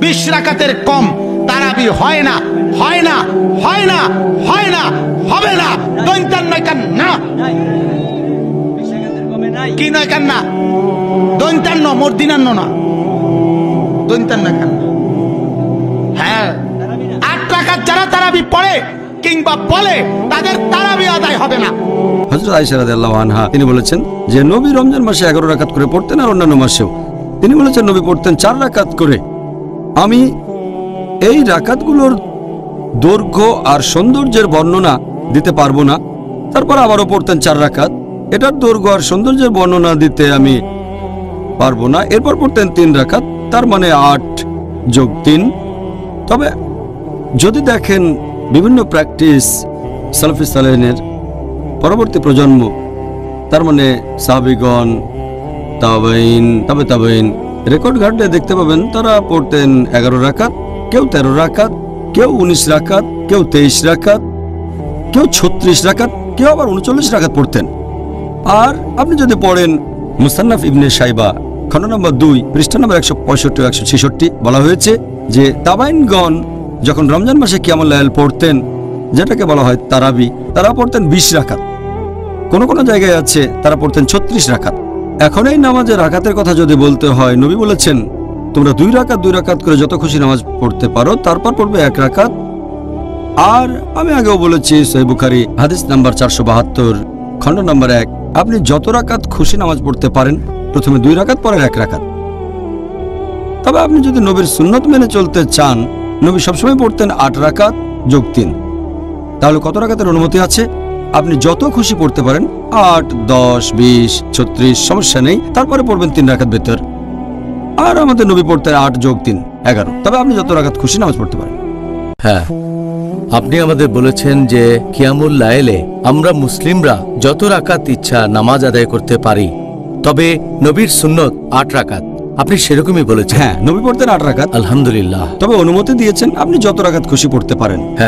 20 রাকাতের কম তারাবি হয় না, হয় না, হয় না, হয় না, হবে না। দৈন্তান নয় কেন না, কি নয় কেন না, দৈন্তান্ন মর্দিনান্ন না, দৈন্তান্ন কেন। হ্যাঁ, 8 রাকাত যারা তারাবি পড়ে কিংবা বলে তাদের তারাবি আদায় হবে না। হযরত আয়েশা রাদিয়াল্লাহু আনহা তিনি বলেছেন যে নবী রমজান মাসে 11 রাকাত করে পড়তেন আর অন্যান্য মাসেও তিনি বলেছেন নবী পড়তেন 4 রাকাত করে। আমি এই রাকাতগুলোর দৈর্ঘ্য আর সৌন্দর্যের বর্ণনা দিতে পারবো না। তারপর আবারও পড়তেন 4 রাকাত, এটার দৈর্ঘ্য আর সৌন্দর্যের বর্ণনা দিতে আমি পারবো না। এরপর পড়তেন 3 রাকাত, তার মানে 8 যোগ 3। তবে যদি দেখেন বিভিন্ন প্র্যাকটিস সালাফি সালেহিনের পরবর্তী প্রজন্ম, তার মানে সাহাবীগণ, তাবেঈন, তবে তাবেঈন, রেকর্ড ঘাটলে দেখতে পাবেন তারা পড়তেন 11 রাকাত, কেউ 13 রাকাত, কেউ 19 রাকাত, কেউ 23 রাকাত, কেউ 36 রাকাত, কেউ আবার 39 রাকাত পড়তেন। আর আপনি যদি পড়েন মুসান্নাফ ইবনে শাইবা খণ্ড নম্বর 2 পৃষ্ঠা নম্বর 165 ও 166 বলা হয়েছে যে তাবাইনগণ যখন রমজান মাসে কিয়ামুল লাইল পড়তেন, যেটাকে বলা হয় তারাবি, তারা পড়তেন 20 রাকাত। কোন কোন জায়গায় আছে তারা পড়তেন 36 রাকাত। এখন এই নামাজের রাকাতের কথা যদি বলতে হয়, নবী বলেছেন তোমরা 2 রাকাত করে যত খুশি নামাজ পড়তে পারো, তারপর পড়বে 1 রাকাত। আর আমি আগেও বলেছি সহিহ বুখারী হাদিস নাম্বার 472 খণ্ড নম্বর 1, আপনি যত রাকাত খুশি নামাজ পড়তে পারেন, প্রথমে 2 রাকাত পরে 1 রাকাত। তবে আপনি যদি নবীর সুন্নত মেনে চলতে চান, নবী সবসময় পড়তেন 8 রাকাত যোগ 3। তাহলে কত রাকাতের অনুমতি আছে? আপনি যত খুশি পড়তে পারেন, 8, 10, 20, 36 সমস্যা নেই। তারপরে পড়বেন 3 রাকাত বেতর। আর আমাদের নবী পড়তেন 8 যোগ 3 11। তবে আপনি যত রাকাত খুশি নামাজ পড়তে পারেন। হ্যাঁ, আপনি আমাদের বলেছেন যে কিয়ামুল লাইলে আমরা মুসলিমরা যত রাকাত ইচ্ছা নামাজ আদায় করতে পারি, তবে নবীর সুন্নত 8 রাকাত। আপনি সেরকমই বলেছেন। হ্যাঁ, নবী পড়তেন 8 রাকাত, আলহামদুলিল্লাহ। তবে অনুমতি দিয়েছেন আপনি যত রাকাত খুশি পড়তে পারেন। হ্যাঁ।